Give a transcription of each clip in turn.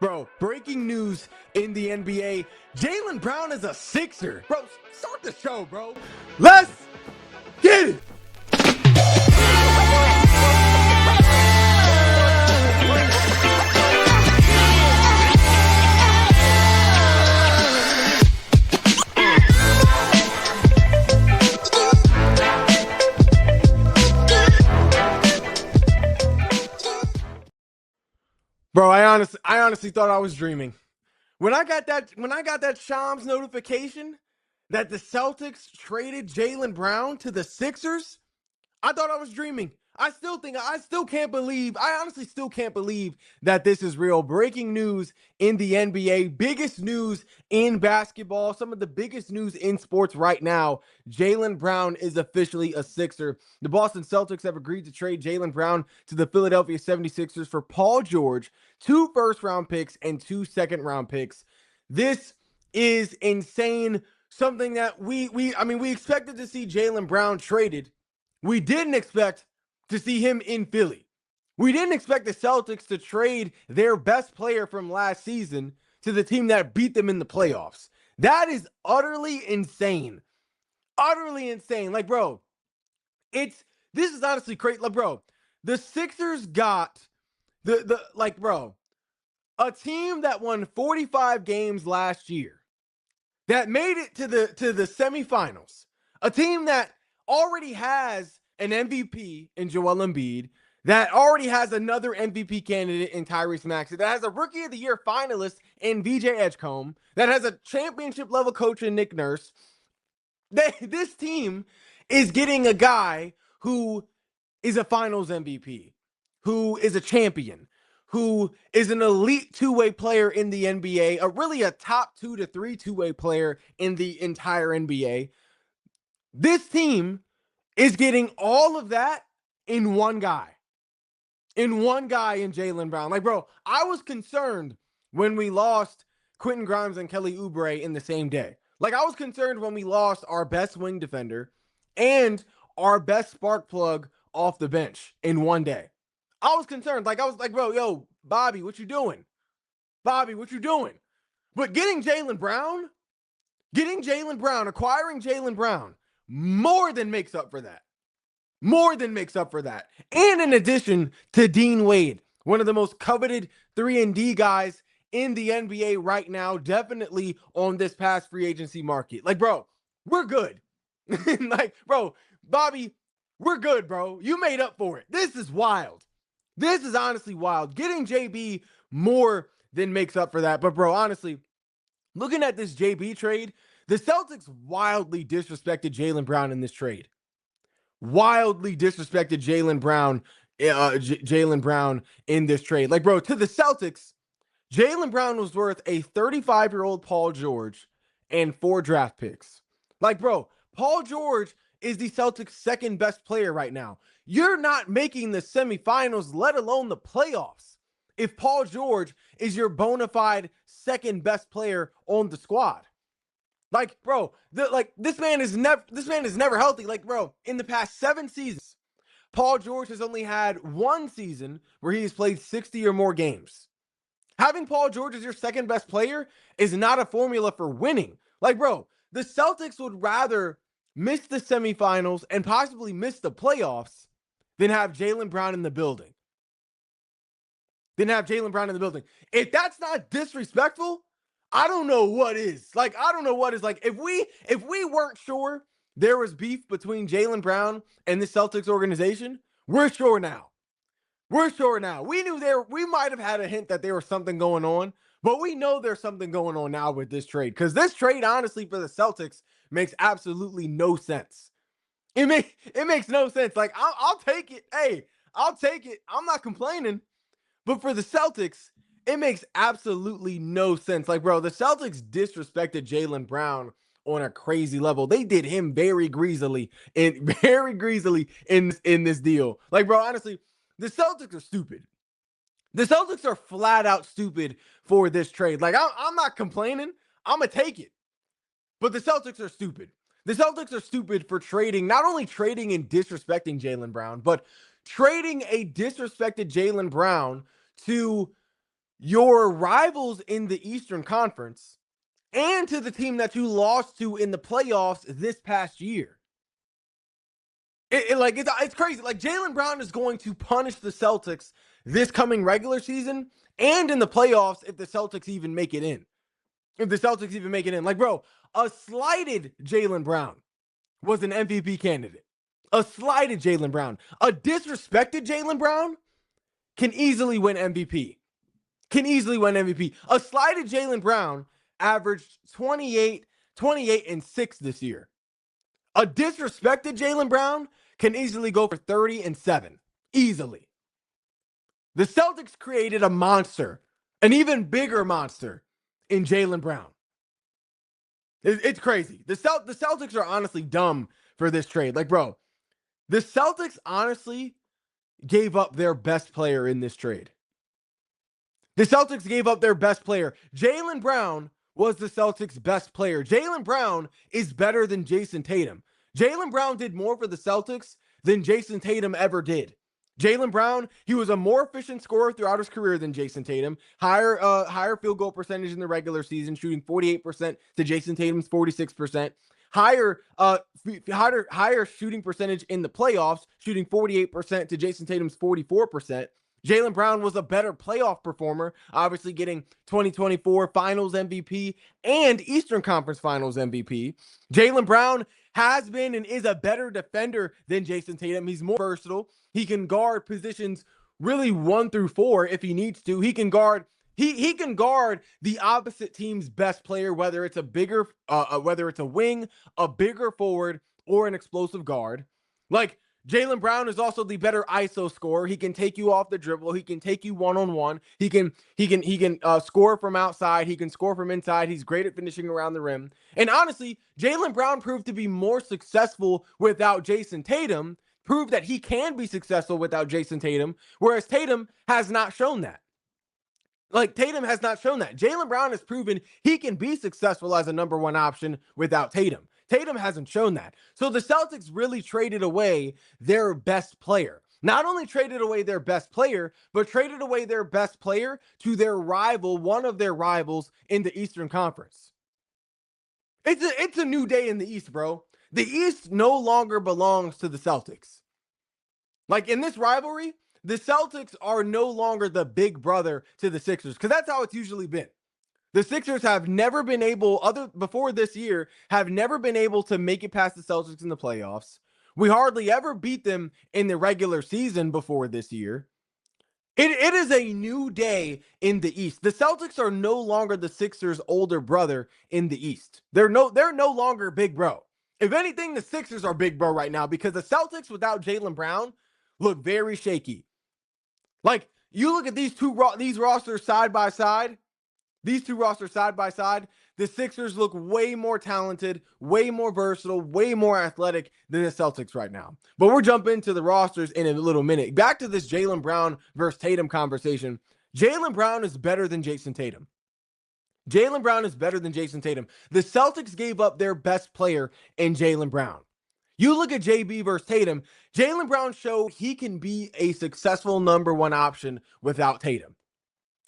Bro, breaking news in the NBA. Jaylen Brown is a Sixer. Bro, start the show, bro. Let's get it. Bro, I honestly thought I was dreaming. When I got that Shams notification that the Celtics traded Jaylen Brown to the Sixers, I thought I was dreaming. I honestly still can't believe that this is real. Breaking news in the NBA, biggest news in basketball, some of the biggest news in sports right now. Jaylen Brown is officially a Sixer. The Boston Celtics have agreed to trade Jaylen Brown to the Philadelphia 76ers for Paul George, 2 first-round picks, and 2 second-round picks. This is insane. Something that we expected to see Jaylen Brown traded. We didn't expect to see him in Philly. We didn't expect the Celtics to trade their best player from last season to the team that beat them in the playoffs. That is utterly insane. Utterly insane. Like, bro, this is honestly crazy. Like, bro, the Sixers got a team that won 45 games last year, that made it to the semifinals, a team that already has an MVP in Joel Embiid, that already has another MVP candidate in Tyrese Maxey, that has a Rookie of the Year finalist in VJ Edgecombe, that has a championship level coach in Nick Nurse. This team is getting a guy who is a finals MVP, who is a champion, who is an elite two-way player in the NBA, really a top 2 to 3 two-way player in the entire NBA. This team is getting all of that in one guy. In Jaylen Brown. Like, bro, I was concerned when we lost Quentin Grimes and Kelly Oubre in the same day. Like, I was concerned when we lost our best wing defender and our best spark plug off the bench in one day. I was concerned. Like, I was like, bro, yo, Bobby, what you doing? Bobby, what you doing? But acquiring Jaylen Brown, more than makes up for that. More than makes up for that. And in addition to Dean Wade, one of the most coveted 3-and-D guys in the NBA right now, definitely on this past free agency market. Like, bro, we're good. Like, bro, Bobby, we're good, bro. You made up for it. This is wild. This is honestly wild. Getting JB more than makes up for that. But, bro, honestly, looking at this JB trade, the Celtics wildly disrespected Jaylen Brown in this trade. Wildly disrespected Jaylen Brown in this trade. Like, bro, to the Celtics, Jaylen Brown was worth a 35-year-old Paul George and 4 draft picks. Like, bro, Paul George is the Celtics' second best player right now. You're not making the semifinals, let alone the playoffs, if Paul George is your bona fide second best player on the squad. Like, bro, this man is never healthy. Like, bro, in the past 7 seasons, Paul George has only had 1 season where he has played 60 or more games. Having Paul George as your second best player is not a formula for winning. Like, bro, the Celtics would rather miss the semifinals and possibly miss the playoffs than have Jaylen Brown in the building. If that's not disrespectful, I don't know what is. Like, if we weren't sure there was beef between Jaylen Brown and the Celtics organization, we're sure now. We knew we might have had a hint that there was something going on, but we know there's something going on now with this trade. Because this trade, honestly, for the Celtics makes absolutely no sense. It makes no sense. Like, I'll take it. Hey, I'll take it. I'm not complaining. But for the Celtics, it makes absolutely no sense. Like, bro, the Celtics disrespected Jaylen Brown on a crazy level. They did him very greasily in this deal. Like, bro, honestly, the Celtics are stupid. The Celtics are flat out stupid for this trade. Like, I'm not complaining. I'm going to take it. But the Celtics are stupid. The Celtics are stupid for not only trading and disrespecting Jaylen Brown, but trading a disrespected Jaylen Brown to your rivals in the Eastern Conference and to the team that you lost to in the playoffs this past year. It's crazy. Like, Jaylen Brown is going to punish the Celtics this coming regular season and in the playoffs if the Celtics even make it in. Like, bro, a slighted Jaylen Brown was an MVP candidate. A slighted Jaylen Brown. A disrespected Jaylen Brown can easily win MVP. A slighted Jaylen Brown averaged 28 and 6 this year. A disrespected Jaylen Brown can easily go for 30 and 7. Easily. The Celtics created a monster, an even bigger monster in Jaylen Brown. It's crazy. The Celtics are honestly dumb for this trade. Like, bro, the Celtics honestly gave up their best player in this trade. The Celtics gave up their best player. Jaylen Brown was the Celtics' best player. Jaylen Brown is better than Jason Tatum. Jaylen Brown did more for the Celtics than Jason Tatum ever did. Jaylen Brown, he was a more efficient scorer throughout his career than Jason Tatum. Higher field goal percentage in the regular season, shooting 48% to Jason Tatum's 46%. Higher shooting percentage in the playoffs, shooting 48% to Jason Tatum's 44%. Jaylen Brown was a better playoff performer, obviously getting 2024 Finals MVP and Eastern Conference Finals MVP. Jaylen Brown has been and is a better defender than Jason Tatum. He's more versatile. He can guard positions really 1 through 4 if he needs to. He can guard the opposite team's best player, whether it's a wing, a bigger forward, or an explosive guard. Like, Jaylen Brown is also the better ISO scorer. He can take you off the dribble. He can take you one-on-one. He can score from outside. He can score from inside. He's great at finishing around the rim. And honestly, Jaylen Brown proved to be more successful without Jason Tatum, proved that he can be successful without Jason Tatum, whereas Tatum has not shown that. Jaylen Brown has proven he can be successful as a number one option without Tatum. Tatum hasn't shown that. So the Celtics really traded away their best player. Not only traded away their best player, but traded away their best player to their rival, one of their rivals in the Eastern Conference. It's a new day in the East, bro. The East no longer belongs to the Celtics. Like, in this rivalry, the Celtics are no longer the big brother to the Sixers, because that's how it's usually been. The Sixers have never been able, before this year, have never been able to make it past the Celtics in the playoffs. We hardly ever beat them in the regular season before this year. It is a new day in the East. The Celtics are no longer the Sixers' older brother in the East. They're no longer big bro. If anything, the Sixers are big bro right now, because the Celtics without Jaylen Brown look very shaky. Like, you look at these rosters side by side. The Sixers look way more talented, way more versatile, way more athletic than the Celtics right now. But we'll jump into the rosters in a little minute. Back to this Jaylen Brown versus Tatum conversation. Jaylen Brown is better than Jason Tatum. The Celtics gave up their best player in Jaylen Brown. You look at JB versus Tatum, Jaylen Brown showed he can be a successful number one option without Tatum.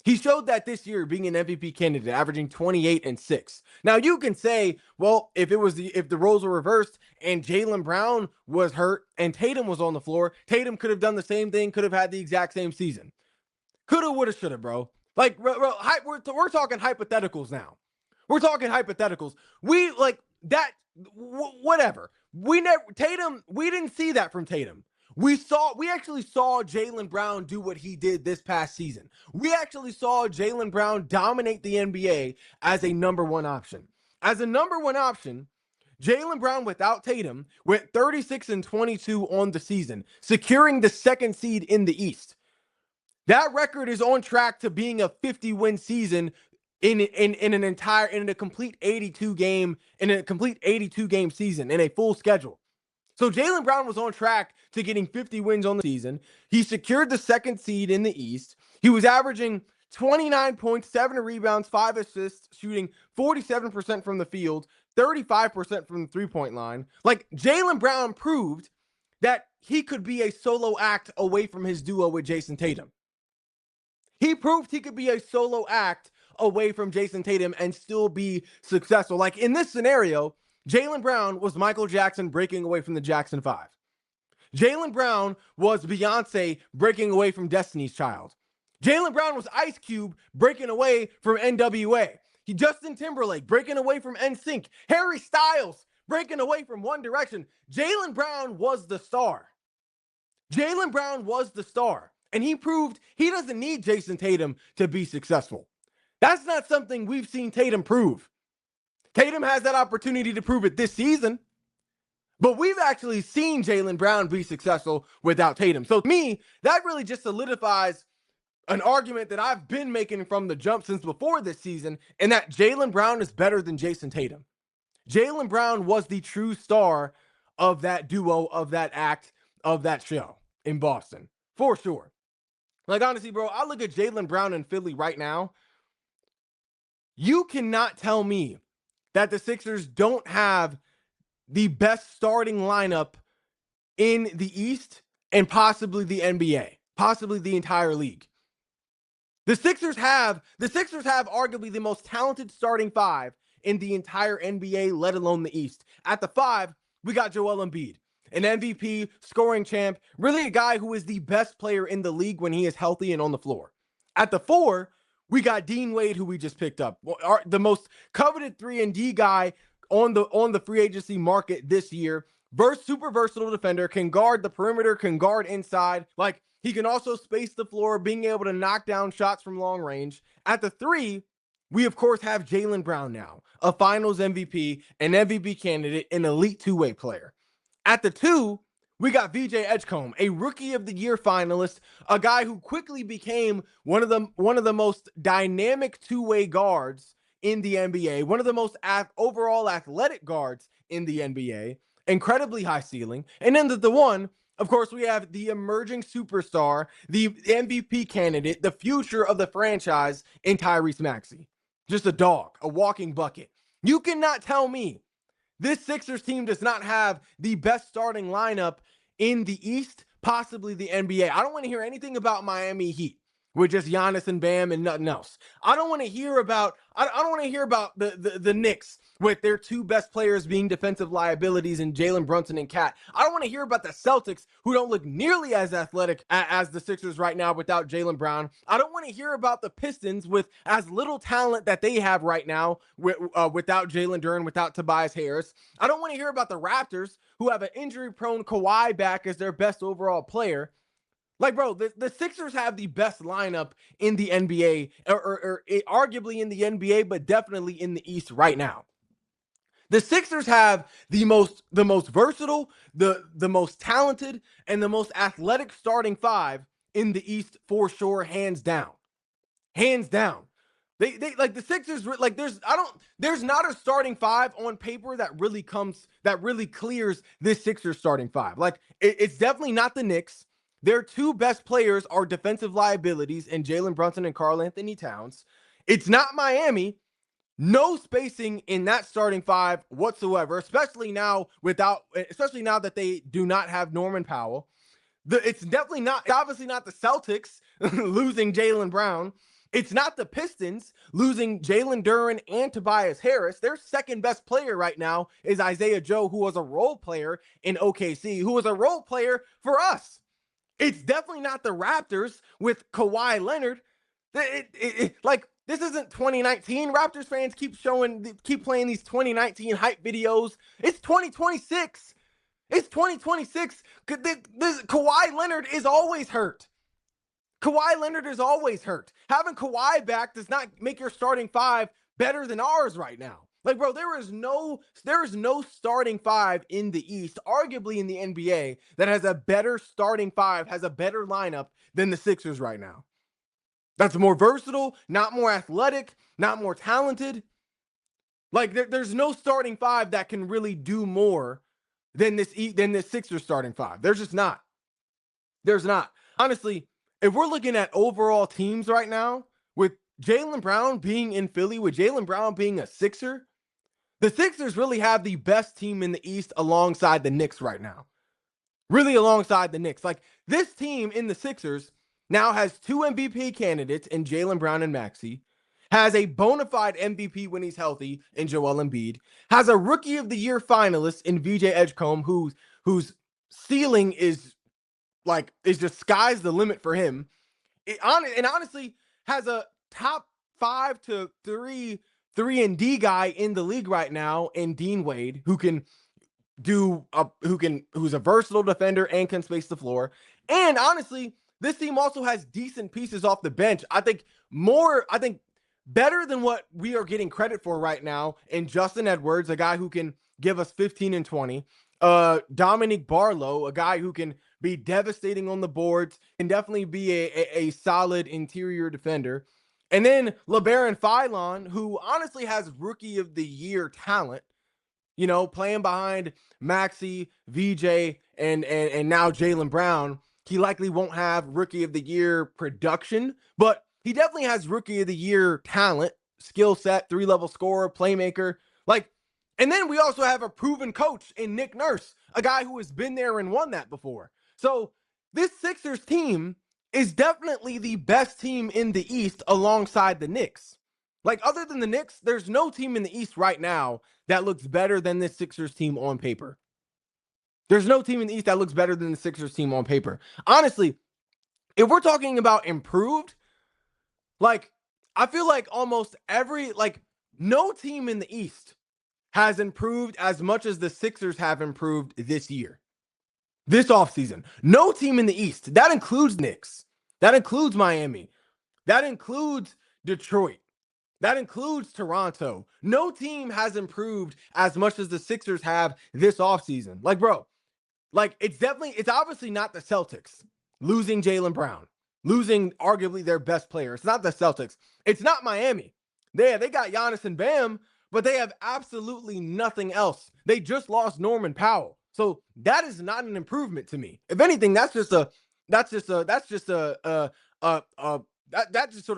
He showed that this year, being an MVP candidate, averaging 28 and 6. Now, you can say, well, if the roles were reversed and Jaylen Brown was hurt and Tatum was on the floor, Tatum could have done the same thing, could have had the exact same season. Coulda, woulda, shoulda, bro. Like, we're talking hypotheticals now. We're talking hypotheticals. Whatever. We didn't see that from Tatum. We actually saw Jaylen Brown do what he did this past season. We actually saw Jaylen Brown dominate the NBA as a number one option. As a number one option, Jaylen Brown without Tatum went 36 and 22 on the season, securing the second seed in the East. That record is on track to being a 50-win season in a complete 82 game season in a full schedule. So Jaylen Brown was on track to getting 50 wins on the season. He secured the second seed in the East. He was averaging 29 points, 7 rebounds, 5 assists, shooting 47% from the field, 35% from the three-point line. Like, Jaylen Brown proved that he could be a solo act away from his duo with Jason Tatum. He proved he could be a solo act away from Jason Tatum and still be successful. Like in this scenario, Jaylen Brown was Michael Jackson breaking away from the Jackson 5. Jaylen Brown was Beyonce breaking away from Destiny's Child. Jaylen Brown was Ice Cube breaking away from NWA. Justin Timberlake breaking away from NSYNC. Harry Styles breaking away from One Direction. Jaylen Brown was the star. Jaylen Brown was the star. And he proved he doesn't need Jason Tatum to be successful. That's not something we've seen Tatum prove. Tatum has that opportunity to prove it this season. But we've actually seen Jaylen Brown be successful without Tatum. So to me, that really just solidifies an argument that I've been making from the jump since before this season, and that Jaylen Brown is better than Jason Tatum. Jaylen Brown was the true star of that duo, of that act, of that show in Boston, for sure. Like, honestly, bro, I look at Jaylen Brown in Philly right now. You cannot tell me that the Sixers don't have the best starting lineup in the East and possibly the NBA, possibly the entire league. The Sixers have arguably the most talented starting 5 in the entire NBA, let alone the East. At the 5, we got Joel Embiid, an MVP, scoring champ, really a guy who is the best player in the league when he is healthy and on the floor. At the 4, we got Dean Wade, who we just picked up, the most coveted 3-and-D guy on the free agency market this year. Super versatile defender, can guard the perimeter, can guard inside. Like, he can also space the floor, being able to knock down shots from long range. At the 3, we of course have Jaylen Brown now, a finals MVP, an MVP candidate, an elite two-way player. At the 2, we got VJ Edgecombe, a rookie of the year finalist, a guy who quickly became one of the most dynamic two-way guards in the NBA, one of the most overall athletic guards in the NBA, incredibly high ceiling. And then the 1, of course, we have the emerging superstar, the MVP candidate, the future of the franchise in Tyrese Maxey. Just a dog, a walking bucket. You cannot tell me this Sixers team does not have the best starting lineup in the East, possibly the NBA. I don't want to hear anything about Miami Heat with just Giannis and Bam and nothing else. I don't want to hear about the Knicks with their 2 best players being defensive liabilities in Jalen Brunson and Cat. I don't want to hear about the Celtics, who don't look nearly as athletic as the Sixers right now without Jaylen Brown. I don't want to hear about the Pistons with as little talent that they have right now without Jalen Duren, without Tobias Harris. I don't want to hear about the Raptors, who have an injury-prone Kawhi back as their best overall player. Like, bro, the Sixers have the best lineup in the NBA, or arguably in the NBA, but definitely in the East right now. The Sixers have the most versatile, the most talented, and the most athletic starting 5 in the East for sure, hands down. Hands down. They like the Sixers, like there's not a starting 5 on paper that really clears this Sixers starting 5. Like it's definitely not the Knicks. Their 2 best players are defensive liabilities in Jalen Brunson and Karl Anthony Towns. It's not Miami. No spacing in that starting 5 whatsoever, especially now that they do not have Norman Powell. It's obviously not the Celtics losing Jaylen Brown. It's not the Pistons losing Jalen Duren and Tobias Harris. Their second best player right now is Isaiah Joe, who was a role player in OKC, who was a role player for us. It's definitely not the Raptors with Kawhi Leonard. Like, this isn't 2019. Raptors fans keep playing these 2019 hype videos. It's 2026. It's 2026. Kawhi Leonard is always hurt. Kawhi Leonard is always hurt. Having Kawhi back does not make your starting 5 better than ours right now. Like, bro, there is no starting 5 in the East, arguably in the NBA, that has a better starting 5, has a better lineup than the Sixers right now. That's more versatile, not more athletic, not more talented. Like, there's no starting 5 that can really do more than this Sixers starting 5. There's just not. There's not. Honestly, if we're looking at overall teams right now, with Jaylen Brown being in Philly, with Jaylen Brown being a Sixer, the Sixers really have the best team in the East alongside the Knicks right now. Really alongside the Knicks. Like, this team in the Sixers now has 2 MVP candidates in Jaylen Brown and Maxey, has a bona fide MVP when he's healthy in Joel Embiid, has a Rookie of the Year finalist in VJ Edgecombe, whose ceiling is just sky's the limit for him. And honestly, has a top 5 to 3 and D guy in the league right now in Dean Wade, who's a versatile defender and can space the floor. And honestly, this team also has decent pieces off the bench. I think better than what we are getting credit for right now in Justin Edwards, a guy who can give us 15 and 20. Dominic Barlow, a guy who can be devastating on the boards and definitely be a solid interior defender. And then LeBaron Philon, who honestly has Rookie of the Year talent, playing behind Maxey, VJ, and now Jaylen Brown. He likely won't have Rookie of the Year production, but he definitely has Rookie of the Year talent, skill set, 3-level scorer, playmaker. And then we also have a proven coach in Nick Nurse, a guy who has been there and won that before. So this Sixers team is definitely the best team in the East alongside the Knicks. Other than the Knicks, there's no team in the East right now that looks better than this Sixers team on paper. There's no team in the East that looks better than the Sixers team on paper. Honestly, if we're talking about improved, I feel like almost no team in the East has improved as much as the Sixers have improved this year, this offseason. No team in the East. That includes Knicks. That includes Miami. That includes Detroit. That includes Toronto. No team has improved as much as the Sixers have this offseason. It's obviously not the Celtics losing Jaylen Brown, losing arguably their best player. It's not the Celtics. It's not Miami. They got Giannis and Bam, but they have absolutely nothing else. They just lost Norman Powell. So that is not an improvement to me. If anything, that just sort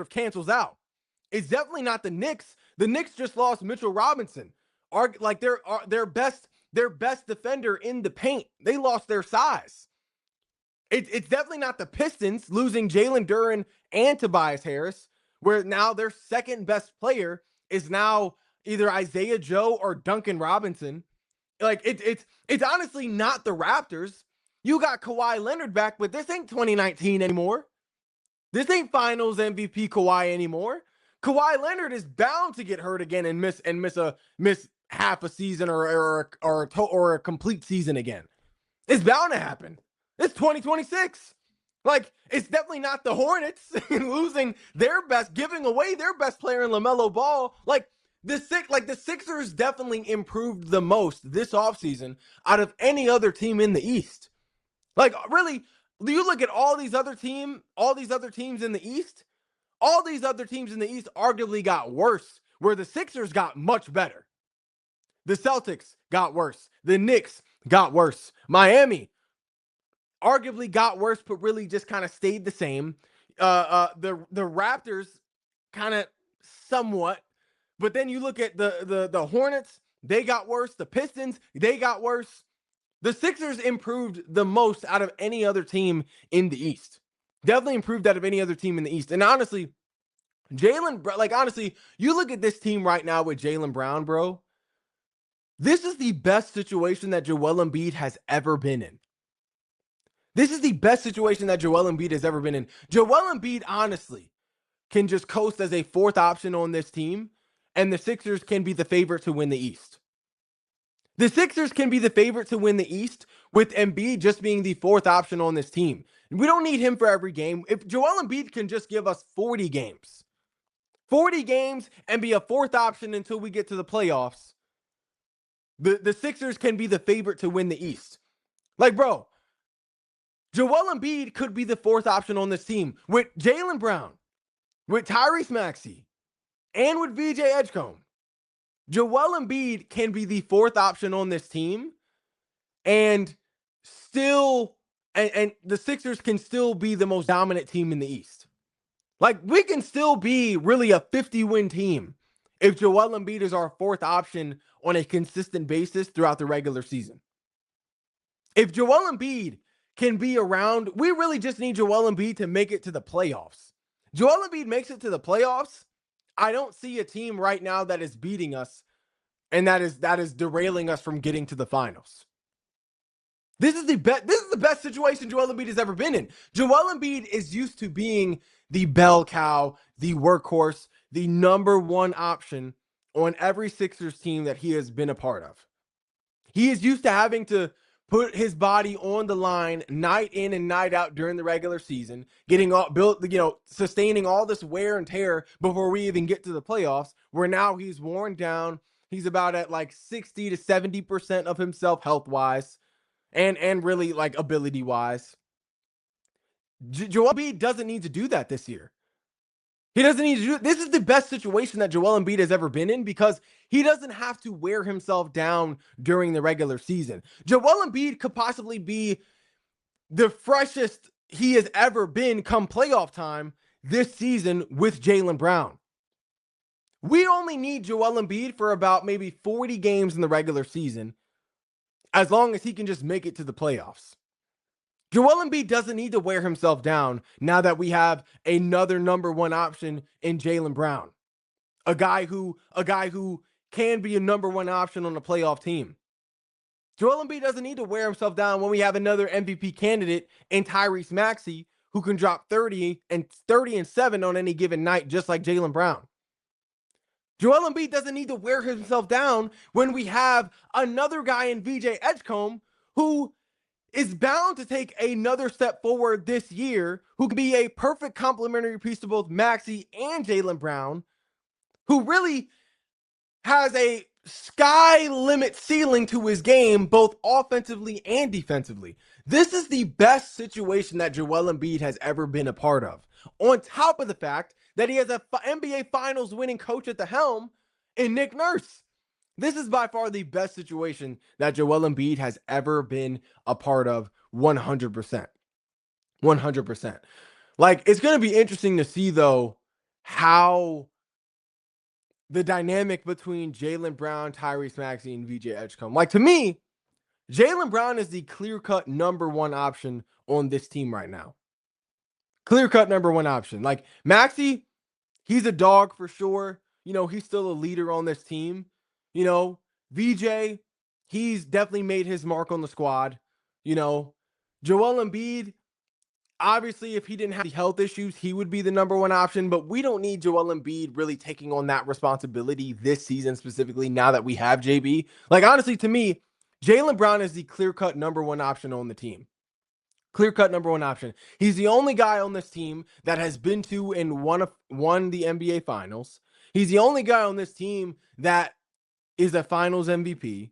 of cancels out. It's definitely not the Knicks. The Knicks just lost Mitchell Robinson. Their best defender in the paint. They lost their size. It's definitely not the Pistons losing Jalen Duren and Tobias Harris, where now their second best player is now either Isaiah Joe or Duncan Robinson. It's honestly not the Raptors. You got Kawhi Leonard back, but this ain't 2019 anymore. This ain't Finals MVP Kawhi anymore. Kawhi Leonard is bound to get hurt again and miss half a season or a complete season again. It's bound to happen. It's 2026. It's definitely not the Hornets losing giving away their best player in LaMelo Ball. The Sixers definitely improved the most this offseason out of any other team in the East. Really, you look at all these other teams in the East, all these other teams in the East arguably got worse, where the Sixers got much better. The Celtics got worse. The Knicks got worse. Miami arguably got worse, but really just kind of stayed the same. The Raptors kind of somewhat, but then you look at the Hornets, they got worse. The Pistons, they got worse. The Sixers improved the most out of any other team in the East. Definitely improved out of any other team in the East. And honestly, you look at this team right now with Jaylen Brown, bro. This is the best situation that Joel Embiid has ever been in. This is the best situation that Joel Embiid has ever been in. Joel Embiid, honestly, can just coast as a fourth option on this team, and the Sixers can be the favorite to win the East. The Sixers can be the favorite to win the East with Embiid just being the fourth option on this team. We don't need him for every game. If Joel Embiid can just give us 40 games and be a fourth option until we get to the playoffs, the Sixers can be the favorite to win the East. Bro, Joel Embiid could be the fourth option on this team with Jaylen Brown, with Tyrese Maxey, and with VJ Edgecombe. Joel Embiid can be the fourth option on this team, and the Sixers can still be the most dominant team in the East. We can still be really a 50-win team if Joel Embiid is our fourth option on a consistent basis throughout the regular season. If Joel Embiid can be around. We really just need Joel Embiid to make it to the playoffs. Joel Embiid makes it to the playoffs. I don't see a team right now that is beating us and that is derailing us from getting to the finals. This is the best situation Joel Embiid has ever been in. Joel Embiid is used to being the bell cow, the workhorse, the number one option on every Sixers team that he has been a part of. He is used to having to put his body on the line night in and night out during the regular season, getting all built, sustaining all this wear and tear before we even get to the playoffs, where now he's worn down. He's about at like 60 to 70% of himself health-wise and really like ability-wise. Joel Embiid doesn't need to do that this year. He doesn't need to do it. This is the best situation that Joel Embiid has ever been in because he doesn't have to wear himself down during the regular season. Joel Embiid could possibly be the freshest he has ever been come playoff time this season with Jaylen Brown. We only need Joel Embiid for about maybe 40 games in the regular season, as long as he can just make it to the playoffs. Joel Embiid doesn't need to wear himself down now that we have another number one option in Jaylen Brown, a guy who can be a number one option on a playoff team. Joel Embiid doesn't need to wear himself down when we have another MVP candidate in Tyrese Maxey who can drop 30 and 7 on any given night, just like Jaylen Brown. Joel Embiid doesn't need to wear himself down when we have another guy in VJ Edgecombe who is bound to take another step forward this year, who can be a perfect complementary piece to both Maxey and Jaylen Brown, who really has a sky limit ceiling to his game, both offensively and defensively. This is the best situation that Joel Embiid has ever been a part of. On top of the fact that he has an NBA Finals winning coach at the helm in Nick Nurse. This is by far the best situation that Joel Embiid has ever been a part of, 100%. 100%. Like, it's going to be interesting to see, though, how the dynamic between Jaylen Brown, Tyrese Maxey, and VJ Edgecombe. Like, to me, Jaylen Brown is the clear-cut number one option on this team right now. Clear-cut number one option. Like, Maxey, he's a dog for sure. He's still a leader on this team. VJ, he's definitely made his mark on the squad. Joel Embiid, obviously, if he didn't have the health issues, he would be the number one option, but we don't need Joel Embiid really taking on that responsibility this season specifically now that we have JB. Like, honestly, to me, Jaylen Brown is the clear-cut number one option on the team. Clear-cut number one option. He's the only guy on this team that has been to and won the NBA Finals. He's the only guy on this team that is a Finals MVP.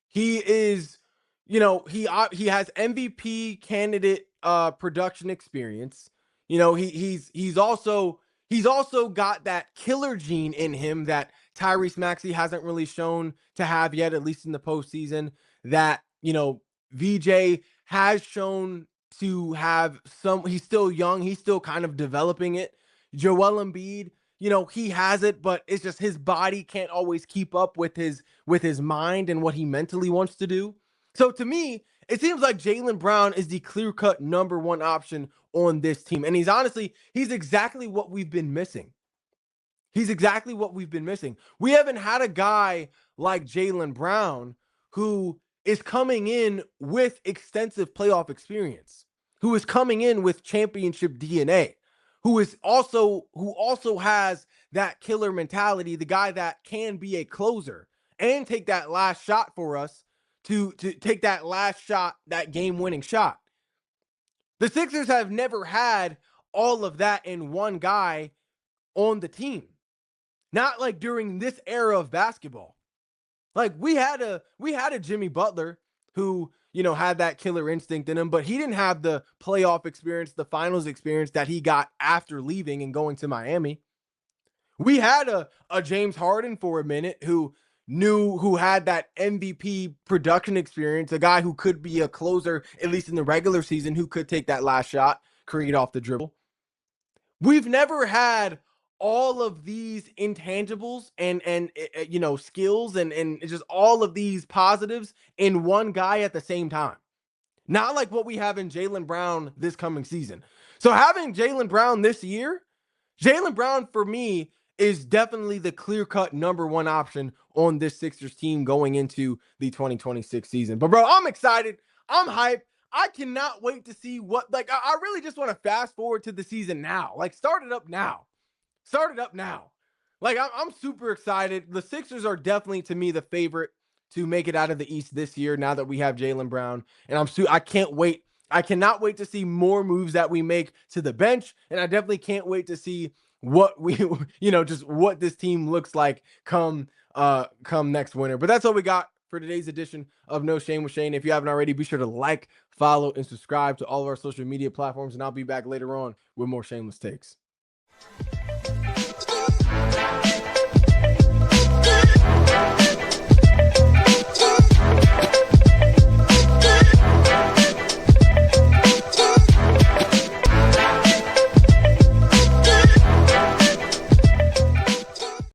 He is, he has MVP candidate production experience. He's also got that killer gene in him that Tyrese Maxey hasn't really shown to have yet, at least in the postseason. That VJ has shown to have some. He's still young. He's still kind of developing it. Joel Embiid, he has it, but it's just his body can't always keep up with his mind and what he mentally wants to do. So to me, it seems like Jaylen Brown is the clear-cut number one option on this team. And he's exactly what we've been missing. He's exactly what we've been missing. We haven't had a guy like Jaylen Brown who is coming in with extensive playoff experience, who is coming in with championship DNA, who also has that killer mentality, the guy that can be a closer and take that last shot for us to take that last shot, that game-winning shot. The Sixers have never had all of that in one guy on the team. Not like during this era of basketball. Like we had a Jimmy Butler who, had that killer instinct in him, but he didn't have the playoff experience, the finals experience that he got after leaving and going to Miami. We had a James Harden for a minute who had that MVP production experience, a guy who could be a closer, at least in the regular season, who could take that last shot, create off the dribble. We've never had all of these intangibles and skills and just all of these positives in one guy at the same time. not like what we have in Jaylen Brown this coming season. So having Jaylen Brown this year, Jaylen Brown for me is definitely the clear-cut number one option on this Sixers team going into the 2026 season. But bro, I'm excited. I'm hyped. I cannot wait to see what, like, I really just want to fast forward to the season now. Like, start it up now. Start it up now. Like, I'm super excited. The Sixers are definitely, to me, the favorite to make it out of the East this year now that we have Jaylen Brown. And I can't wait. I cannot wait to see more moves that we make to the bench. And I definitely can't wait to see what we, just what this team looks like come next winter. But that's all we got for today's edition of No Shame with Shane. If you haven't already, be sure to like, follow, and subscribe to all of our social media platforms. And I'll be back later on with more shameless takes.